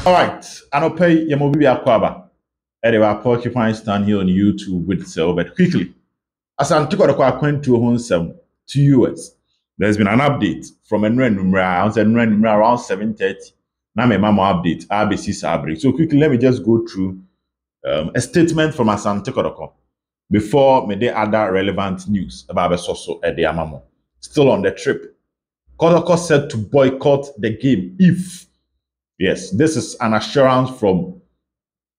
All right, I don't pay Yamobi Akwaba. Anyway, Porcupine stand here on YouTube with Silver quickly. Asante Kotoko went to home to US. There's been an update from around 7:30. Now my mama update ABC Sabri. So quickly, let me just go through a statement from Asante Kotoko before me other relevant news about Besoso at the Amamo. Still on the trip. Kotoko said to boycott the game if, yes, this is an assurance from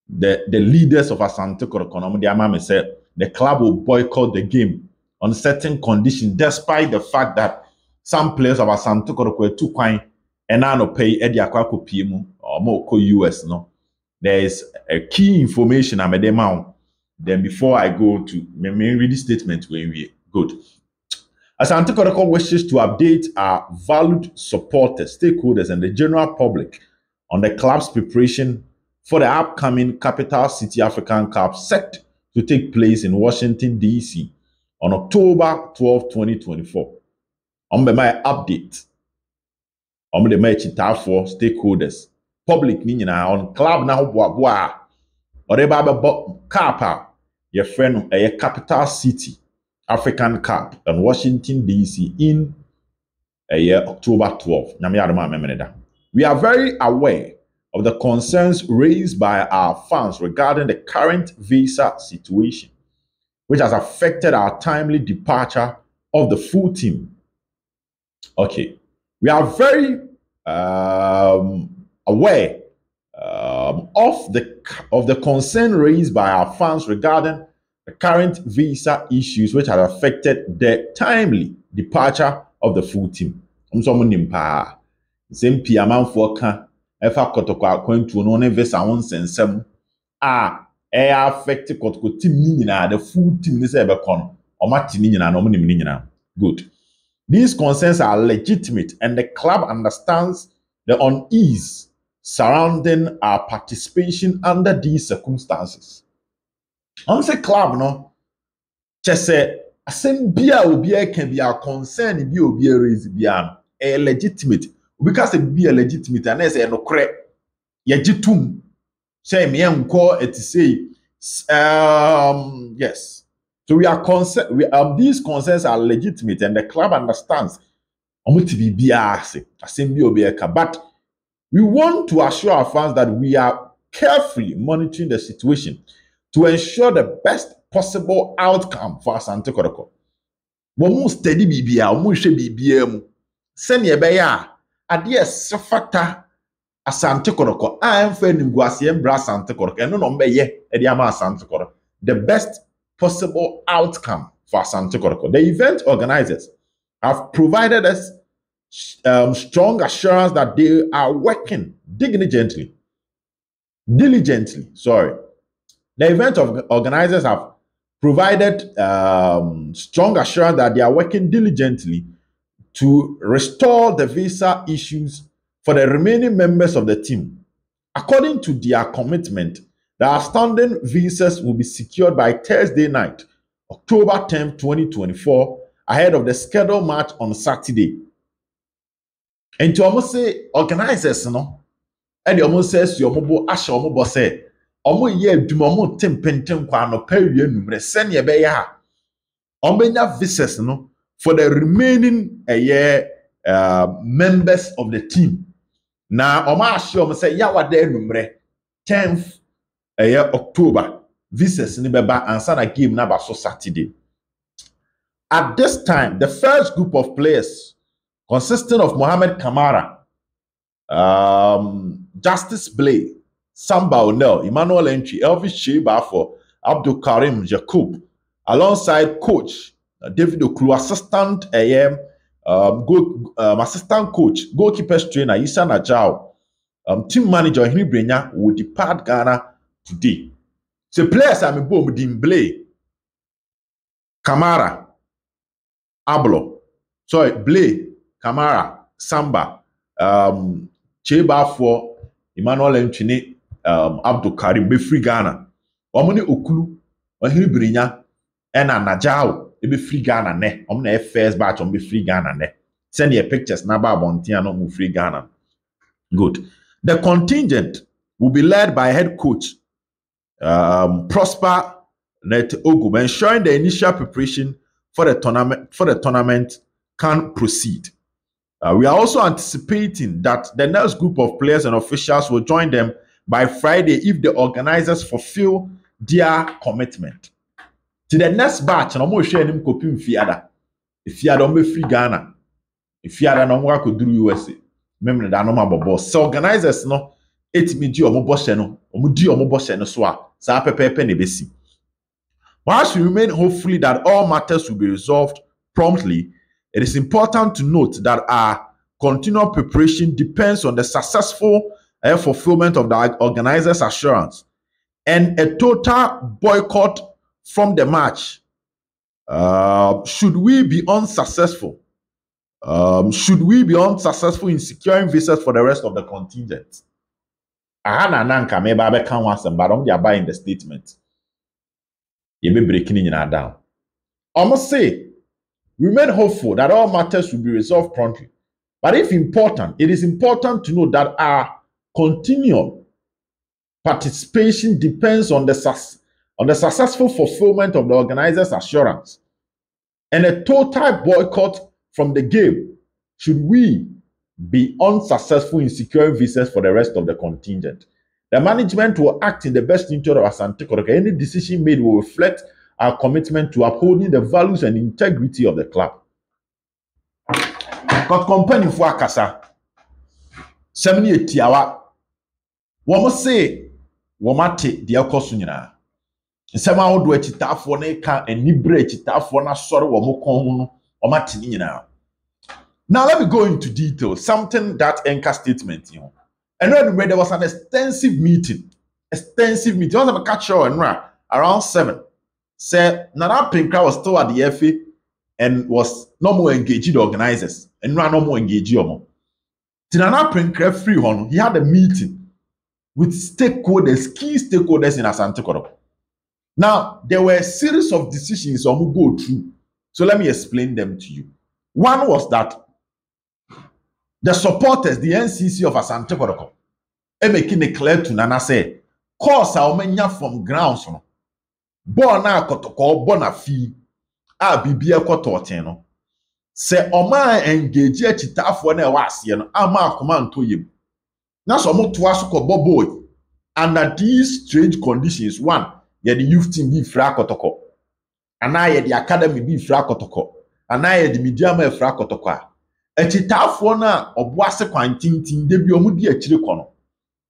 the leaders of Asante Kotoko. The Amame said the club will boycott the game on certain conditions, despite the fact that some players of Asante Kotoko too quite and now no pay Eddie Akwako PM or more US. No, there is a key information I'm a then before I go to me read the statement when we good. Asante Kotoko wishes to update our valued supporters, stakeholders, and the general public on the club's preparation for the upcoming Capital City African Cup set to take place in Washington, D.C. on October 12, 2024. On my update, on the match for stakeholders, public meaning on club now, or the Cup, your friend, a Capital City African Cup in Washington, D.C. in October 12. We are very aware of the concerns raised by our fans regarding the current visa situation, which has affected our timely departure of the full team. Okay, we are very aware of the concern raised by our fans regarding the current visa issues, which have affected the timely departure of the full team. Same Piaman Foka. Efa Kotoko akwantu no ne visa won sensem affect Kotoko team ni nyina the full team ni say be kon o ma team ni nyina no mo ni nyina. Good. These concerns are legitimate and the club understands the unease surrounding our participation under these circumstances. On say club no just say asem bia obi e can be our concern bi obi raise bia legitimate. Because it be a legitimate and as no cre yajitum say me enko it say yes. So we are concerned, these concerns are legitimate and the club understands but we want to assure our fans that we are carefully monitoring the situation to ensure the best possible outcome for Asante Kotoko. Womu steady bibia, womu hwe bibia mu. Sene ebeya ade esefata Asante Kotoko amfa nimguase embra Asante Kotoko eno no mbeye e dia ma Asante Kotoko the best possible outcome for Asante Kotoko. The event organizers have provided us strong assurance that they are working diligently. The event organizers have provided strong assurance that they are working diligently to restore the visa issues for the remaining members of the team. According to their commitment, the outstanding visas will be secured by Thursday night, October 10, 2024, ahead of the scheduled match on Saturday. And to almost say organizers, no, and almost says your mobile asha omobo say, omo ye dumomo tempentem kwa no period numre send ye be ya. Omenya visas no for the remaining members of the team. Now, Oma Ashom say, Yawa de numre 10th October. Visas ni beba ansana game na baso Saturday. At this time, the first group of players consisting of Mohamed Kamara, Justice Blay, Samba O'Neill, Emmanuel Entry, Elvis Sheba for Abdul Karim Jacob, alongside coach David Okru, assistant assistant coach, goalkeepers trainer Issa Najao, team manager Henry Brenya will depart Ghana today. So players are Mbom Blay, Kamara, Blay, Kamara, Samba, Cheba for Emmanuel Entry, Abdul Karim, be free Ghana. Omoni Okru, Henry Brenya, and Najao. Be free Ghana ne. Na first batch be free Ghana ne. Send your pictures na ba bontia no free Ghana. Good. The contingent will be led by head coach Prosper Net Ogum, ensuring the initial preparation for the tournament can proceed. We are also anticipating that the next group of players and officials will join them by Friday if the organizers fulfill their commitment. To the next batch, and I'm going to share them copy Fiada. If Fiada on free Ghana, if Fiada no more could do USA, remember that no more boss. So organizers no, it me do omo boss no, omo do omo boss no so a sa pepe ne besi. Whilst we remain hopefully that all matters will be resolved promptly, it is important to note that our continual preparation depends on the successful fulfillment of the organizers' assurance, and a total boycott from the match. Should we be unsuccessful in securing visas for the rest of the contingent? Ahana nanka me ba be kan wasem, but they are buying the statement. You be breaking it down. I must say, remain hopeful that all matters will be resolved promptly. But it is important to know that our continual participation depends on the successful fulfillment of the organizers' assurance, and a total boycott from the game should we be unsuccessful in securing visas for the rest of the contingent. The management will act in the best interest of Asante Kotoko. Any decision made will reflect our commitment to upholding the values and integrity of the club. Got company for Akasa. 78 hour. Womo say, Womate, the Alcosunina. Sama wodo echitafo na ka enibre echitafo na sori wo mokon no o matini now. Now let me go into detail something that anchor statement and when there was an extensive meeting once I catch you around 7 said Nana Pinkra was still at the FA and was no more engaged the organizers and no more engaged Nana Pinkra free he had a meeting with key stakeholders in Asante Kotoko. Now, there were a series of decisions I will go through. So let me explain them to you. One was that the supporters, the NCC of Asante Kotoko, making it clear to Nana say, course I will from grounds. Born na Kotoko, born a fee, bibia Kototeno. Say, Oma engage chitafo na wasiano, ama command to him. Now, so much was boy. Under these strange conditions, one, the youth team be fra Kotoko, and I the academy be fra Kotoko, and I the medium fra Kotoko. A chitafo na obuase kwantintin de bi omudi achire kono.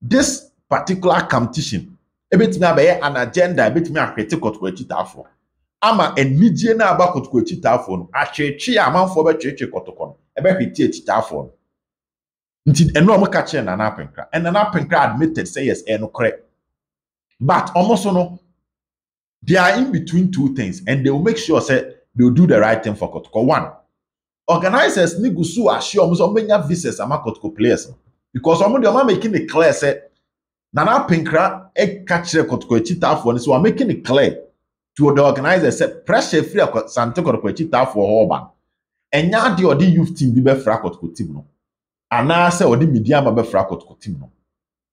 This particular competition, ebetimi abaye an agenda, ebetimi akwete Kotoko chitafo. Ama enidie na aba Kotoko chitafo no, achweche amanfo be chweche Kotoko no, ebe hwete chitafo no. Nti eno omo ka che Nana Pinkra, and Nana Pinkra admitted say yes, no correct. But almost no, they are in between two things, and they will make sure say they will do the right thing for Kotoko. One, organizers need to assure almost many visas among Kotoko players because some of them are making it clear say Nana Pinkra catch Kotoko chitafo, so I'm making it clear to the organizers say pressure free Asante Kotoko chitafo Orban, and now the youth team be fra Kotoko team no, and now say the media be fra Kotoko team no,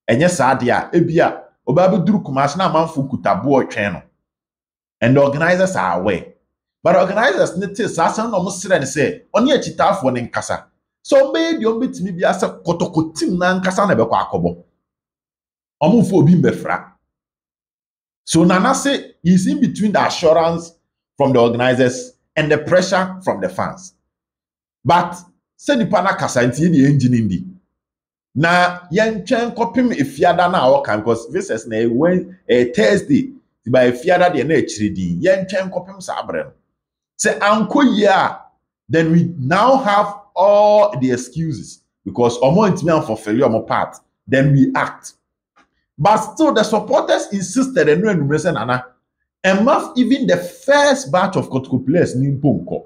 and yes, adia ebia obabe duru kumas na manfu kutabo otwen no. And the organizers are aware. But organizers need to say, only a chitafo ne nkasa. So maybe you meet me be as a Kotoko team na nkasa na beko akobo. Omufo obi mbefra. So Nana say he's in between the assurance from the organizers and the pressure from the fans. But say ni pana kasa nti the engine indi. Na yen chen kopim efiada na awaka because this is na Thursday. By fiada de na echiridi yen twen kopem sabre say anko ya then we now have all the excuses because omo ntimi am for failure omo part then we act, but still the supporters insisted and no say Nana and must even the first batch of Kotoko players ni mponko.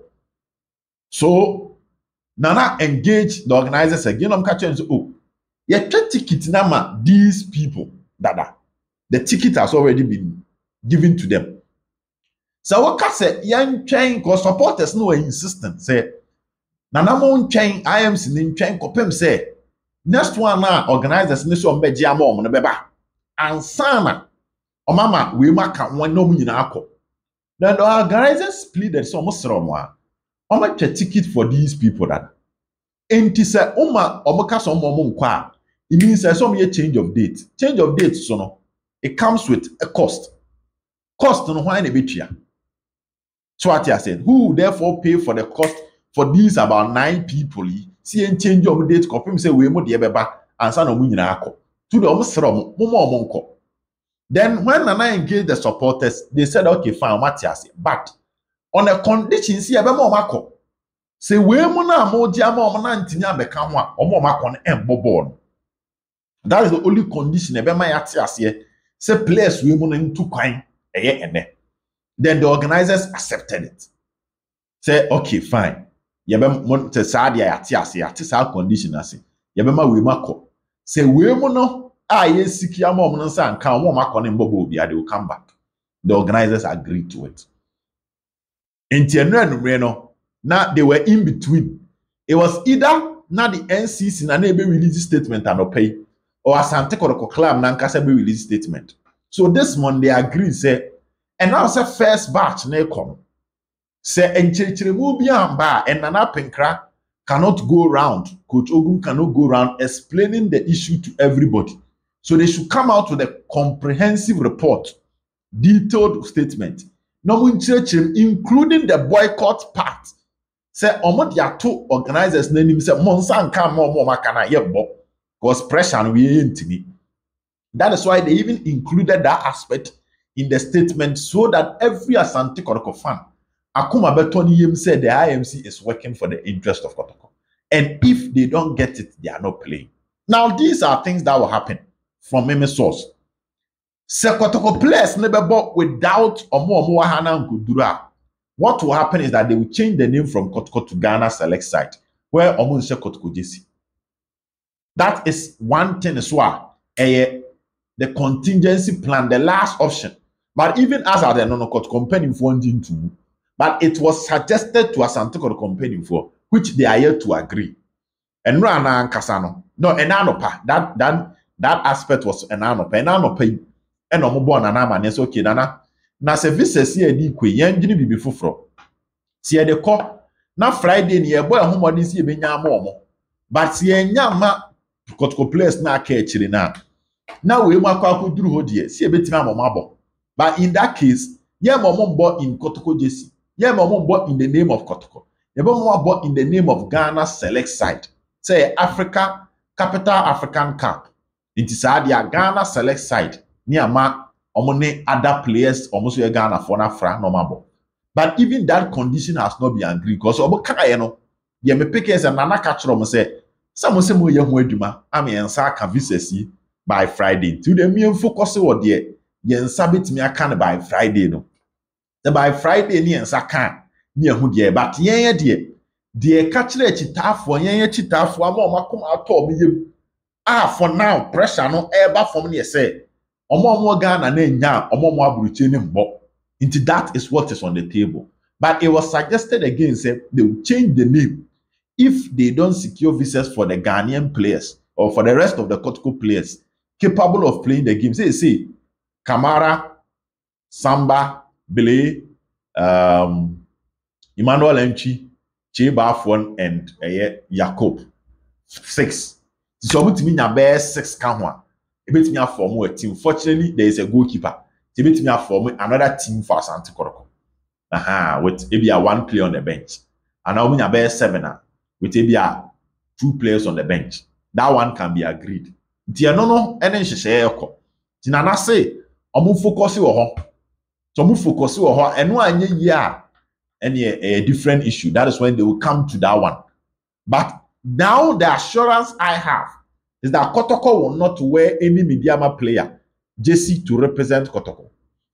So Nana engaged the organizers again. I'm catching say oh ye ticket na these people dada the ticket has already been given to them. So what can say young chain cause supporters no insistent say Nana mon chain IMC nin chain kopem say next one na organizers ni so mbeji amom no beba ansana omama we maka one no nyina akọ. Then the organizers pleaded so almost wrong. Oma ticket for these people that enti say oma omoka so omo nkwa. It means there's some change of date. Change of date so no it comes with a cost. Cost no why na betua. So what I said, who will therefore pay for the cost for these about 9 people? See and change of date confirm say we mo de beba ansa na mo nyina akọ. To the omo sro mo nkọ. Then when Nana engaged the supporters, they said, okay, fine, Matthias, but on a condition, see, mako. Say, we muna moja mona ntinya beka ho omo mako no embo. That is the only condition ebema Matthias here. Say players we muna into kwan eye ene. Then the organizers accepted it. Say, okay, fine. Yebem mon te sadia Matthias here, ati sa condition ase. Yebema we mako. Say we muna yes, they will come back. The organizers agreed to it. In January, now they were in between. It was either now the NCC and they release statement and pay, or Asante Kotoko club and Kasa release statement. So this month they agreed, say, and now say first batch ne come. Say enchechire mu bi amba and Nana Penkra cannot go around. Coach Ogun cannot go around explaining the issue to everybody. So they should come out with a comprehensive report, detailed statement, including the boycott part. Say, omo dia two organizers name say monsan come more makana yebo because pressure we intimi. That is why they even included that aspect in the statement so that every Asante Kotoko fan, Akuma Betoni Yim said the IMC is working for the interest of Kotoko. And if they don't get it, they are not playing. Now, these are things that will happen from meme source. Se Kotoko players never bought without Omo Hana Nkudura. What will happen is that they will change the name from Kotoko to Ghana Select Site, where Omo Nse Kotoko JC. That is one thing as well. The contingency plan, the last option. But even as at the non-Kotoko company for to, but it was suggested to Asante Kotoko company for which they are yet to agree. And Rana and Kasano. No, and Anopa. That aspect was an anopa. And no more than a man, okay, Nana. Na services here, the Queen, young Jimmy before from. See the call. Now Friday, near boy, whom I didn't see more. But see a young man, Kotoko place na catching now. Now we might go through Hodia, see a bit of mabo. But in that case, yeah, Momon bought in Kotoko JC. Yeah, Momon bought in the name of Kotoko. Yeah, Momon bought in the name of Ghana Select Site. Say Africa, Capital African Cup. It is Ghana Select Site. Near ma omone other players almost Ghana for na fra normal. But even that condition has not been agreed because obo kaya no ye me pick as Nana catch rom say some say mo ye ho adwuma am ye nsa ka visas by Friday. To the me focus what there ye nsa betimi aka by Friday no. The by Friday ni nsa kan ni ehu there but ye de catch le chitafo ye chitafo ama o makom ato me yem. For now pressure no ever from me say Omo Ghana na nya omo aburuche ni mbo. Into that is what is on the table. But it was suggested again, say they will change the name if they don't secure visas for the Ghanaian players or for the rest of the Kotoko players capable of playing the game. Say, Kamara, Samba, Bele, Emmanuel Enchi, Chebafon, and Jacob. 6. So we mean a bear 6 Kamwa. Me form a team. Fortunately, there is a goalkeeper. Me form another team for Asante Kotoko. With maybe a 1 player on the bench. And now we have 7 with maybe 2 players on the bench. That one can be agreed. Tia no ene nhyehyɛ ekɔ. Ti na say omo focus wo ho. So omo focus wo ho eno anye yi a a different issue. That is when they will come to that one. But now the assurance I have is that Kotoko will not wear any Midiama player jersey to represent Kotoko.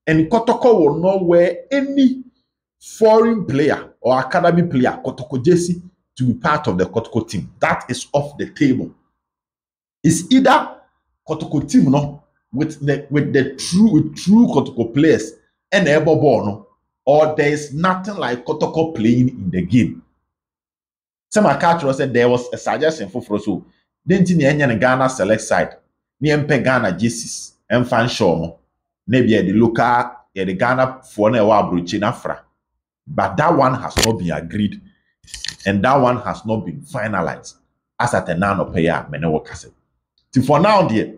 And Kotoko will not wear any foreign player or academy player, Kotoko jersey, to be part of the Kotoko team. That is off the table. It's either Kotoko team no, with the true Kotoko players and no, or there is nothing like Kotoko playing in the game. Some catcher said there was a suggestion for so. Didn't in Ghana Select Side, near Ghana jerseys. Enfan show maybe the local the Ghana for na wa abrochi na fra. But that one has not been agreed and that one has not been finalized as at a nan mene wo kase. For now dear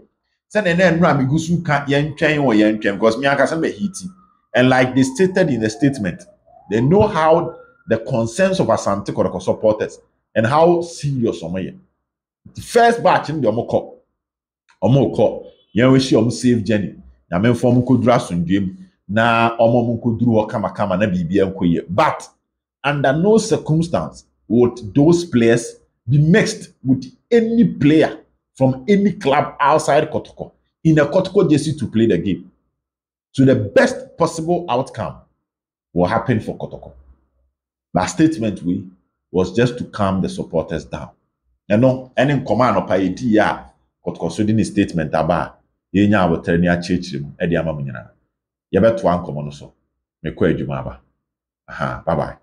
send an migusu can yen train or yen train because me akasa be hiti. And like they stated in the statement, they know how the concerns of Asante Kotoko supporters and how serious omo. The first batch in the omoko yen we see safe journey. Na men form kodura sundwem na omo koduru kama na bibia nkoye. But under no circumstance would those players be mixed with any player from any club outside Kotoko in a Kotoko jersey to play the game. So the best possible outcome will happen for Kotoko. That statement was just to calm the supporters down. And no, any command of idea Kotoko so didn't statement about yenya will tell near church edi ama munyana. Yebe to an komo no so. Me kwa ejuma ba. Aha, bye bye.